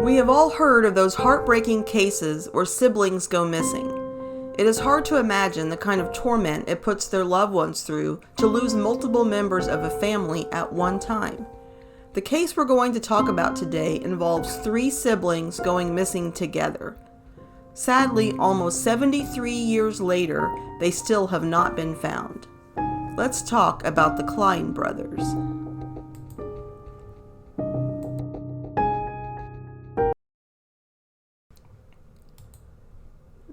We have all heard of those heartbreaking cases where siblings go missing. It is hard to imagine the kind of torment it puts their loved ones through to lose multiple members of a family at one time. The case we're going to talk about today involves 3 siblings going missing together. Sadly, almost 73 years later, they still have not been found. Let's talk about the Klein brothers.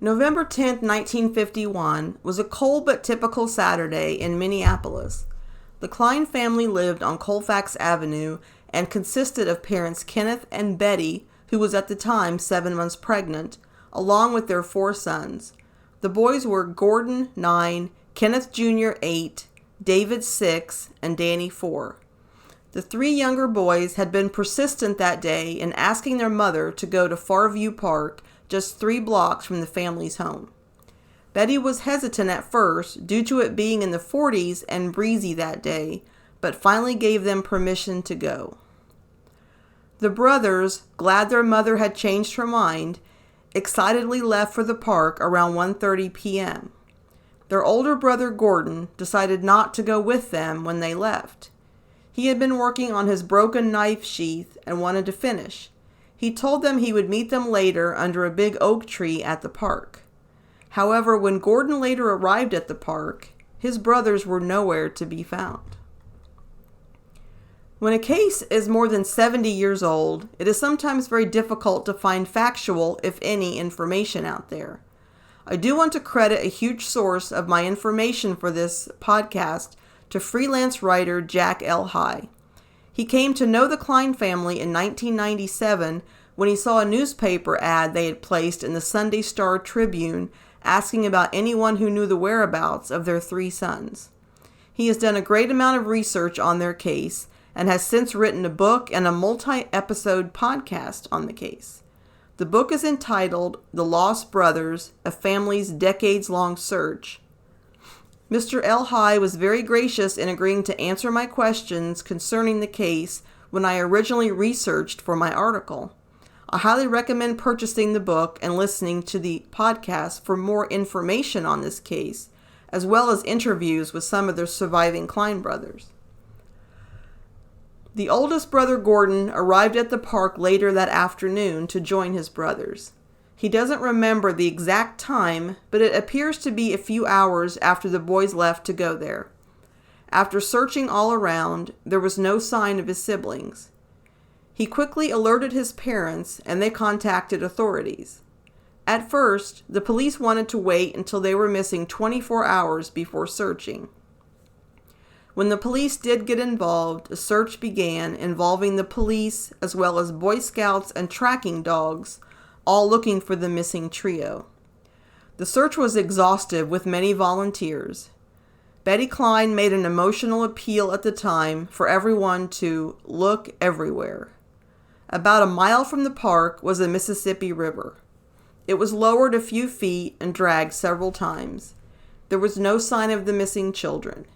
November 10, 1951 was a cold but typical Saturday in Minneapolis. The Klein family lived on Colfax Avenue and consisted of parents Kenneth and Betty, who was at the time 7 months pregnant, along with their 4 sons. The boys were Gordon, 9, Kenneth Jr., 8, David, 6, and Danny, 4. The 3 younger boys had been persistent that day in asking their mother to go to Farview Park, just 3 blocks from the family's home. Betty was hesitant at first due to it being in the 40s and breezy that day, but finally gave them permission to go. The brothers, glad their mother had changed her mind, excitedly left for the park around 1:30 p.m. Their older brother Gordon decided not to go with them when they left. He had been working on his broken knife sheath and wanted to finish. He told them he would meet them later under a big oak tree at the park. However, when Gordon later arrived at the park, his brothers were nowhere to be found. When a case is more than 70 years old, it is sometimes very difficult to find factual, if any, information out there. I do want to credit a huge source of my information for this podcast to freelance writer Jack L. High. He came to know the Klein family in 1997 when he saw a newspaper ad they had placed in the Sunday Star Tribune asking about anyone who knew the whereabouts of their 3 sons. He has done a great amount of research on their case and has since written a book and a multi-episode podcast on the case. The book is entitled The Lost Brothers, A Family's Decades-Long Search. Mr. L. High was very gracious in agreeing to answer my questions concerning the case when I originally researched for my article. I highly recommend purchasing the book and listening to the podcast for more information on this case, as well as interviews with some of the surviving Klein brothers. The oldest brother, Gordon, arrived at the park later that afternoon to join his brothers. He doesn't remember the exact time, but it appears to be a few hours after the boys left to go there. After searching all around, there was no sign of his siblings. He quickly alerted his parents, and they contacted authorities. At first, the police wanted to wait until they were missing 24 hours before searching. When the police did get involved, a search began involving the police as well as Boy Scouts and tracking dogs, all looking for the missing trio. The search was exhaustive with many volunteers. Betty Klein made an emotional appeal at the time for everyone to look everywhere. About a mile from the park was the Mississippi River. It was lowered a few feet and dragged several times. There was no sign of the missing children.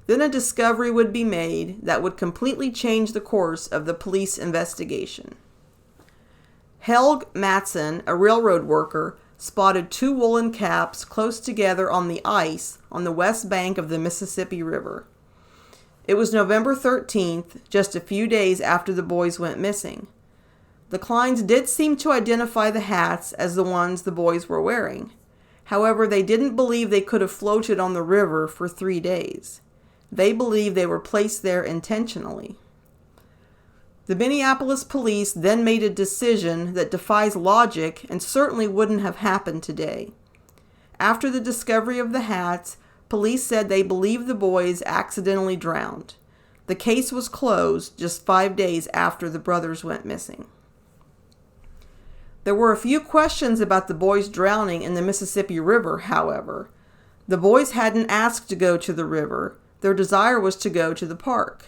Then a discovery would be made that would completely change the course of the police investigation. Helg Matson, a railroad worker, spotted 2 woolen caps close together on the ice on the west bank of the Mississippi River. It was November 13th, just a few days after the boys went missing. The Kleins did seem to identify the hats as the ones the boys were wearing. However, they didn't believe they could have floated on the river for 3 days. They believed they were placed there intentionally. The Minneapolis police then made a decision that defies logic and certainly wouldn't have happened today. After the discovery of the hats, police said they believed the boys accidentally drowned. The case was closed just 5 days after the brothers went missing. There were a few questions about the boys drowning in the Mississippi River, however. The boys hadn't asked to go to the river. Their desire was to go to the park.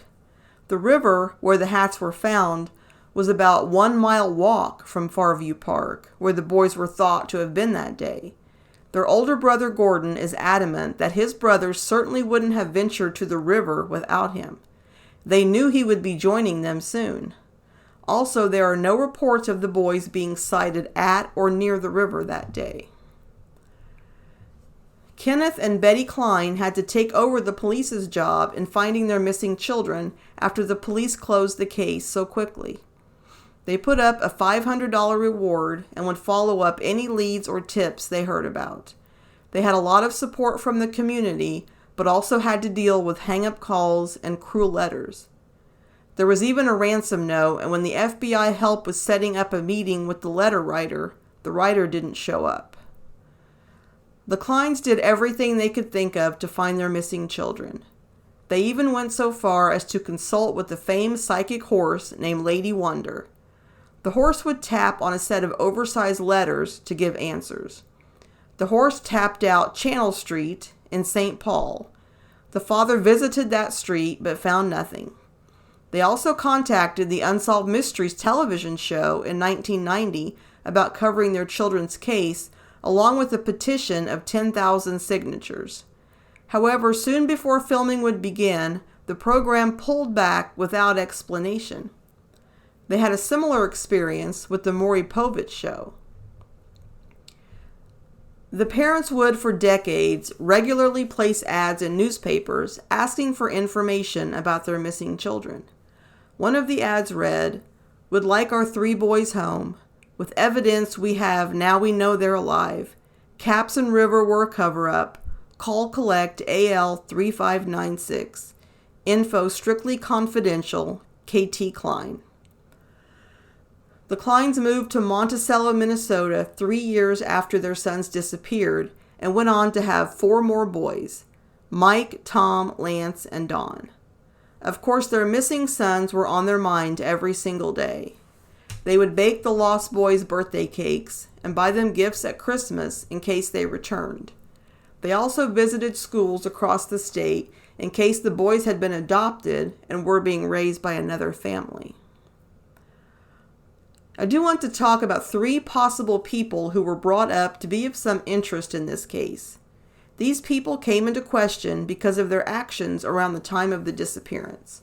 The river, where the hats were found, was about 1 mile walk from Farview Park, where the boys were thought to have been that day. Their older brother Gordon is adamant that his brothers certainly wouldn't have ventured to the river without him. They knew he would be joining them soon. Also, there are no reports of the boys being sighted at or near the river that day. Kenneth and Betty Klein had to take over the police's job in finding their missing children after the police closed the case so quickly. They put up a $500 reward and would follow up any leads or tips they heard about. They had a lot of support from the community, but also had to deal with hang-up calls and cruel letters. There was even a ransom note, and when the FBI help was setting up a meeting with the letter writer, the writer didn't show up. The Kleins did everything they could think of to find their missing children. They even went so far as to consult with the famed psychic horse named Lady Wonder. The horse would tap on a set of oversized letters to give answers. The horse tapped out Channel Street in St. Paul. The father visited that street but found nothing. They also contacted the Unsolved Mysteries television show in 1990 about covering their children's case, along with a petition of 10,000 signatures. However, soon before filming would begin, the program pulled back without explanation. They had a similar experience with the Maury Povich show. The parents would, for decades, regularly place ads in newspapers asking for information about their missing children. One of the ads read, "Would like our 3 boys home. With evidence we have, now we know they're alive. Caps and River were a cover-up. Call collect AL 3596. Info strictly confidential. KT Klein." The Kleins moved to Monticello, Minnesota 3 years after their sons disappeared and went on to have 4 more boys, Mike, Tom, Lance, and Don. Of course, their missing sons were on their mind every single day. They would bake the lost boys' birthday cakes and buy them gifts at Christmas in case they returned. They also visited schools across the state in case the boys had been adopted and were being raised by another family. I do want to talk about 3 possible people who were brought up to be of some interest in this case. These people came into question because of their actions around the time of the disappearance.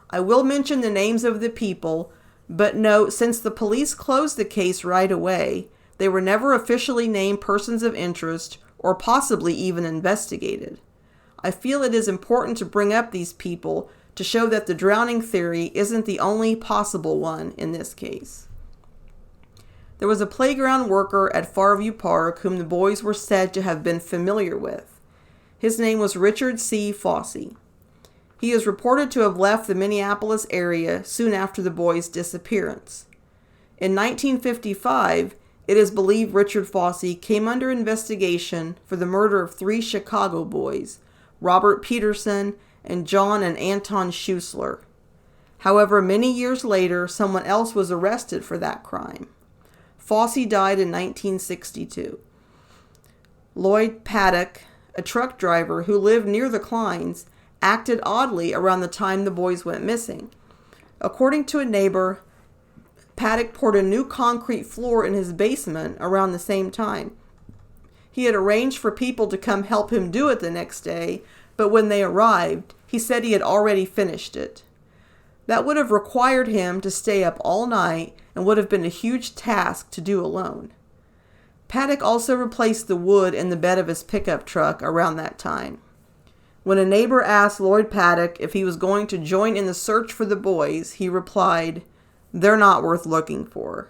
I will mention the names of the people, but note, since the police closed the case right away, they were never officially named persons of interest or possibly even investigated. I feel it is important to bring up these people to show that the drowning theory isn't the only possible one in this case. There was a playground worker at Farview Park whom the boys were said to have been familiar with. His name was Richard C. Fossey. He is reported to have left the Minneapolis area soon after the boys' disappearance. In 1955, it is believed Richard Fossey came under investigation for the murder of 3 Chicago boys, Robert Peterson and John and Anton Schuessler. However, many years later, someone else was arrested for that crime. Fossey died in 1962. Lloyd Paddock, a truck driver who lived near the Kleins, acted oddly around the time the boys went missing. According to a neighbor, Paddock poured a new concrete floor in his basement around the same time. He had arranged for people to come help him do it the next day, but when they arrived, he said he had already finished it. That would have required him to stay up all night and would have been a huge task to do alone. Paddock also replaced the wood in the bed of his pickup truck around that time. When a neighbor asked Lloyd Paddock if he was going to join in the search for the boys, he replied, "They're not worth looking for."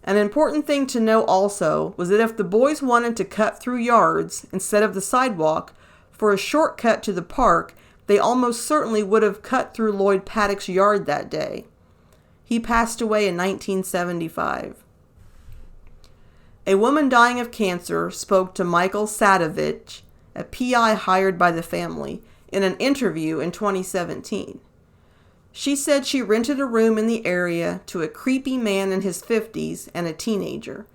An important thing to know also was that if the boys wanted to cut through yards instead of the sidewalk for a shortcut to the park, they almost certainly would have cut through Lloyd Paddock's yard that day. He passed away in 1975. A woman dying of cancer spoke to Michael Sadovich, a PI hired by the family, in an interview in 2017. She said she rented a room in the area to a creepy man in his 50s and a teenager.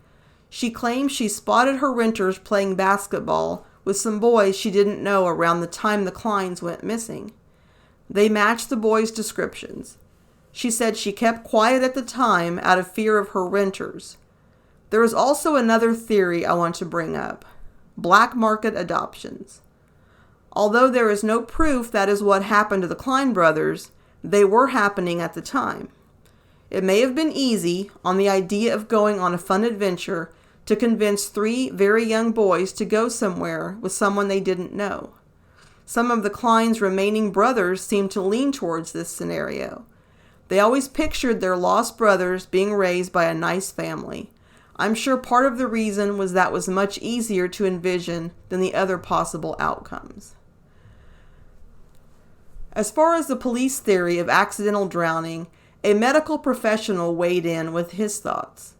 She claimed she spotted her renters playing basketball with some boys she didn't know around the time the Kleins went missing. They matched the boys' descriptions. She said she kept quiet at the time out of fear of her renters. There is also another theory I want to bring up: black market adoptions. Although there is no proof that is what happened to the Klein brothers, they were happening at the time. It may have been easy, on the idea of going on a fun adventure, to convince 3 very young boys to go somewhere with someone they didn't know. Some of the Klein's remaining brothers seemed to lean towards this scenario. They always pictured their lost brothers being raised by a nice family. I'm sure part of the reason was that was much easier to envision than the other possible outcomes. As far as the police theory of accidental drowning, a medical professional weighed in with his thoughts.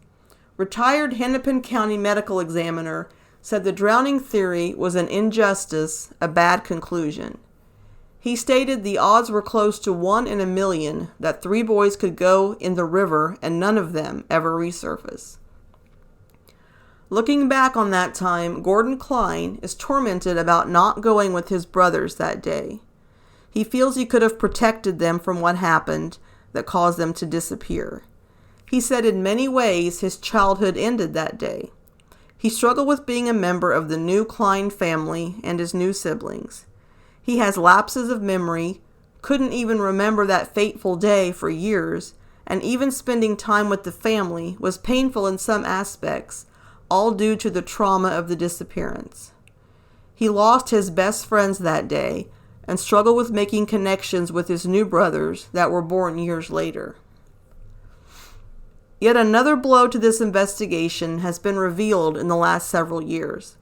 Retired Hennepin County medical examiner said the drowning theory was an injustice, a bad conclusion. He stated the odds were close to 1 in a million that 3 boys could go in the river and none of them ever resurface. Looking back on that time, Gordon Klein is tormented about not going with his brothers that day. He feels he could have protected them from what happened that caused them to disappear. He said in many ways his childhood ended that day. He struggled with being a member of the new Klein family and his new siblings. He has lapses of memory, couldn't even remember that fateful day for years, and even spending time with the family was painful in some aspects, all due to the trauma of the disappearance. He lost his best friends that day and struggled with making connections with his new brothers that were born years later. Yet another blow to this investigation has been revealed in the last several years.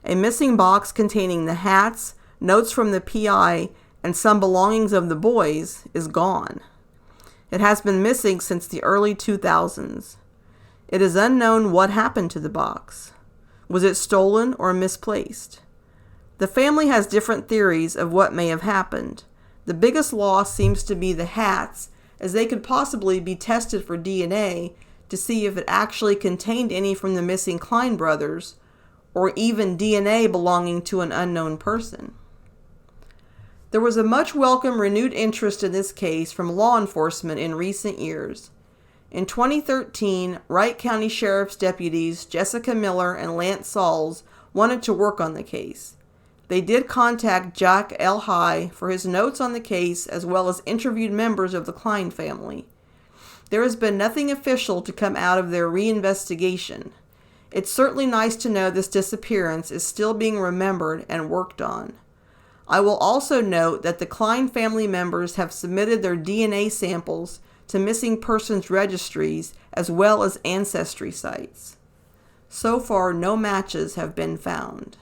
A missing box containing the hats, notes from the PI, and some belongings of the boys is gone. It has been missing since the early 2000s. It is unknown what happened to the box. Was it stolen or misplaced? The family has different theories of what may have happened. The biggest loss seems to be the hats, as they could possibly be tested for DNA to see if it actually contained any from the missing Klein brothers, or even DNA belonging to an unknown person. There was a much welcome renewed interest in this case from law enforcement in recent years. In 2013, Wright County Sheriff's deputies Jessica Miller and Lance Sauls wanted to work on the case. They did contact Jack L. High for his notes on the case as well as interviewed members of the Klein family. There has been nothing official to come out of their reinvestigation. It's certainly nice to know this disappearance is still being remembered and worked on. I will also note that the Klein family members have submitted their DNA samples to missing persons registries as well as ancestry sites. So far, no matches have been found.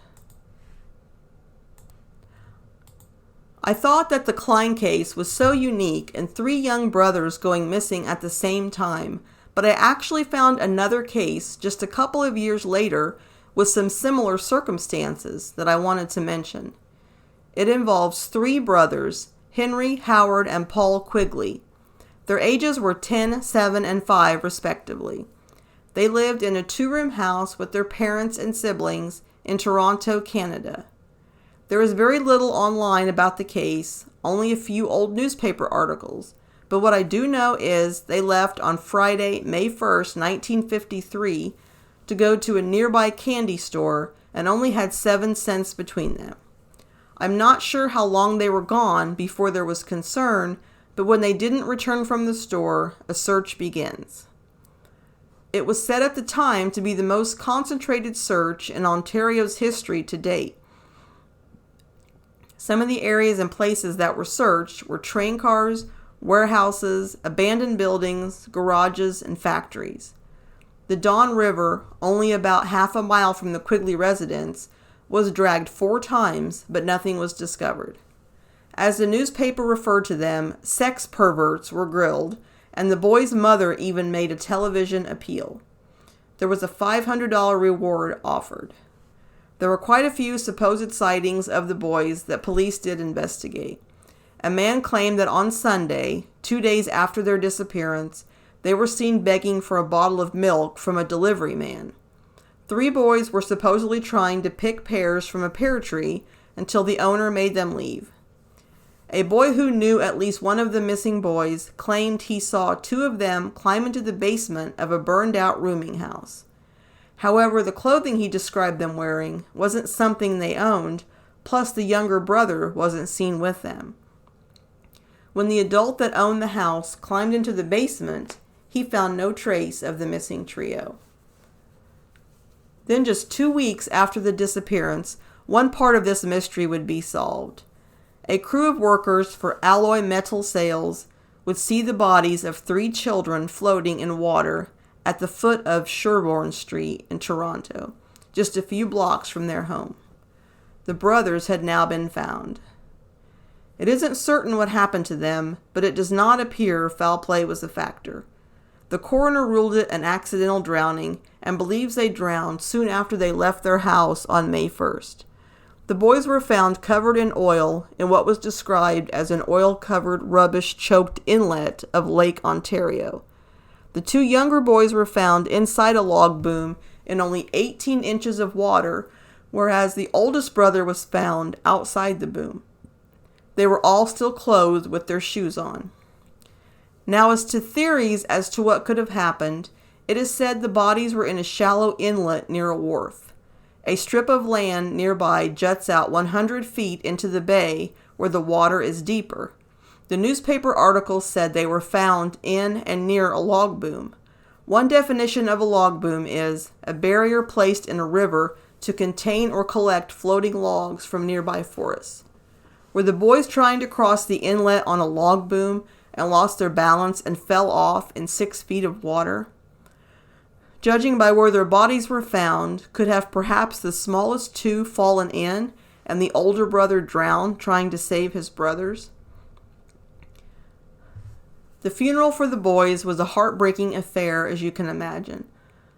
I thought that the Klein case was so unique and 3 young brothers going missing at the same time, but I actually found another case just a couple of years later with some similar circumstances that I wanted to mention. It involves 3 brothers, Henry, Howard, and Paul Quigley. Their ages were 10, 7, and 5 respectively. They lived in a 2-room house with their parents and siblings in Toronto, Canada. There is very little online about the case, only a few old newspaper articles, but what I do know is they left on Friday, May 1st, 1953, to go to a nearby candy store and only had 7 cents between them. I'm not sure how long they were gone before there was concern, but when they didn't return from the store, a search begins. It was said at the time to be the most concentrated search in Ontario's history to date. Some of the areas and places that were searched were train cars, warehouses, abandoned buildings, garages, and factories. The Don River, only about half a mile from the Quigley residence, was dragged 4 times, but nothing was discovered. As the newspaper referred to them, sex perverts were grilled, and the boy's mother even made a television appeal. There was a $500 reward offered. There were quite a few supposed sightings of the boys that police did investigate. A man claimed that on Sunday, 2 days after their disappearance, they were seen begging for a bottle of milk from a delivery man. 3 boys were supposedly trying to pick pears from a pear tree until the owner made them leave. A boy who knew at least one of the missing boys claimed he saw 2 of them climb into the basement of a burned-out rooming house. However, the clothing he described them wearing wasn't something they owned, plus the younger brother wasn't seen with them. When the adult that owned the house climbed into the basement, he found no trace of the missing trio. Then just 2 weeks after the disappearance, one part of this mystery would be solved. A crew of workers for alloy metal sales would see the bodies of 3 children floating in water at the foot of Sherbourne Street in Toronto, just a few blocks from their home. The brothers had now been found. It isn't certain what happened to them, but it does not appear foul play was a factor. The coroner ruled it an accidental drowning and believes they drowned soon after they left their house on May 1st. The boys were found covered in oil in what was described as an oil-covered, rubbish-choked inlet of Lake Ontario. The 2 younger boys were found inside a log boom in only 18 inches of water, whereas the oldest brother was found outside the boom. They were all still clothed with their shoes on. Now, as to theories as to what could have happened, it is said the bodies were in a shallow inlet near a wharf. A strip of land nearby juts out 100 feet into the bay where the water is deeper. The newspaper articles said they were found in and near a log boom. One definition of a log boom is a barrier placed in a river to contain or collect floating logs from nearby forests. Were the boys trying to cross the inlet on a log boom and lost their balance and fell off in 6 feet of water? Judging by where their bodies were found, could have perhaps the smallest 2 fallen in and the older brother drowned trying to save his brothers? The funeral for the boys was a heartbreaking affair, as you can imagine.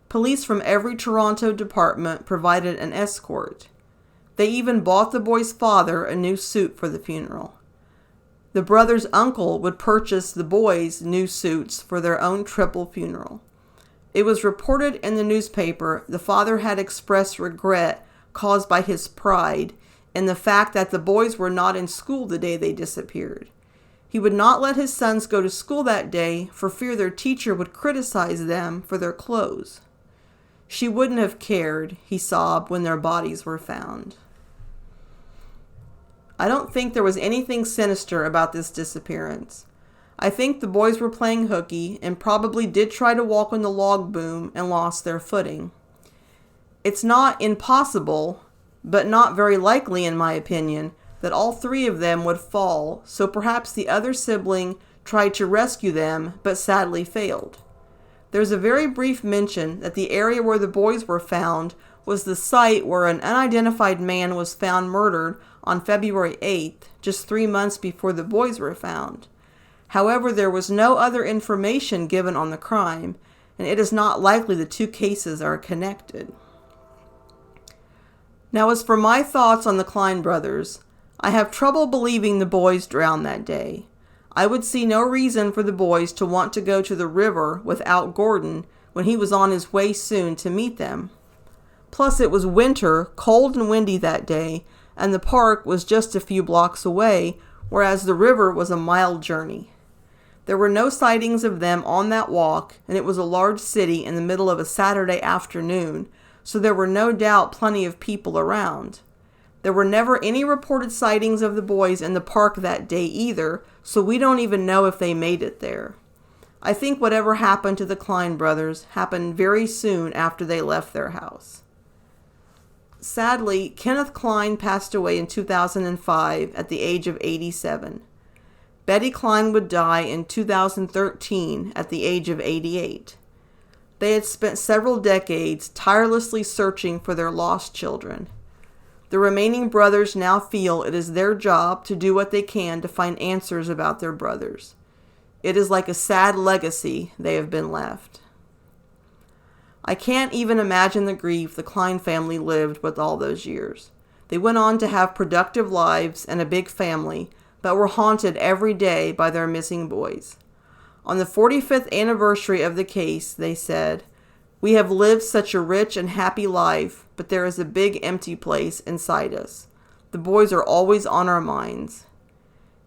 Police from every Toronto department provided an escort. They even bought the boy's father a new suit for the funeral. The brother's uncle would purchase the boys new suits for their own triple funeral. It was reported in the newspaper the father had expressed regret caused by his pride in the fact that the boys were not in school the day they disappeared. He would not let his sons go to school that day for fear their teacher would criticize them for their clothes. She wouldn't have cared, he sobbed, when their bodies were found. I don't think there was anything sinister about this disappearance. I think the boys were playing hooky and probably did try to walk on the log boom and lost their footing. It's not impossible, but not very likely in my opinion, that all 3 of them would fall, so perhaps the other sibling tried to rescue them but sadly failed. There's a very brief mention that the area where the boys were found was the site where an unidentified man was found murdered on February 8th, just 3 months before the boys were found. However, there was no other information given on the crime, and it is not likely the 2 cases are connected. Now, as for my thoughts on the Klein brothers, I have trouble believing the boys drowned that day. I would see no reason for the boys to want to go to the river without Gordon when he was on his way soon to meet them. Plus, it was winter, cold and windy that day, and the park was just a few blocks away, whereas the river was a mile journey. There were no sightings of them on that walk, and it was a large city in the middle of a Saturday afternoon, so there were no doubt plenty of people around. There were never any reported sightings of the boys in the park that day either, so we don't even know if they made it there. I think whatever happened to the Klein brothers happened very soon after they left their house. Sadly, Kenneth Klein passed away in 2005 at the age of 87. Betty Klein would die in 2013 at the age of 88. They had spent several decades tirelessly searching for their lost children. The remaining brothers now feel it is their job to do what they can to find answers about their brothers. It is like a sad legacy they have been left. I can't even imagine the grief the Klein family lived with all those years. They went on to have productive lives and a big family, but were haunted every day by their missing boys. On the 45th anniversary of the case, they said, "We have lived such a rich and happy life, but there is a big empty place inside us. The boys are always on our minds."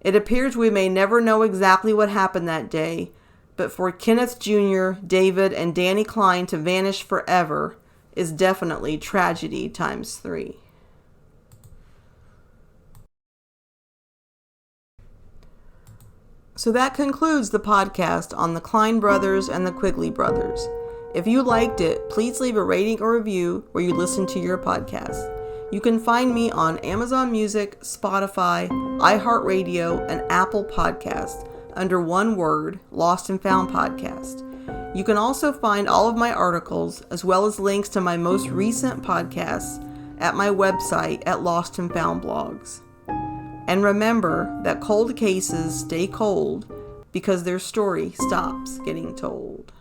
It appears we may never know exactly what happened that day, but for Kenneth Jr., David, and Danny Klein to vanish forever is definitely tragedy times 3. So that concludes the podcast on the Klein brothers and the Quigley brothers. If you liked it, please leave a rating or review where you listen to your podcast. You can find me on Amazon Music, Spotify, iHeartRadio, and Apple Podcasts under one word, Lost and Found Podcast. You can also find all of my articles as well as links to my most recent podcasts at my website at Lost and Found Blogs. And remember that cold cases stay cold because their story stops getting told.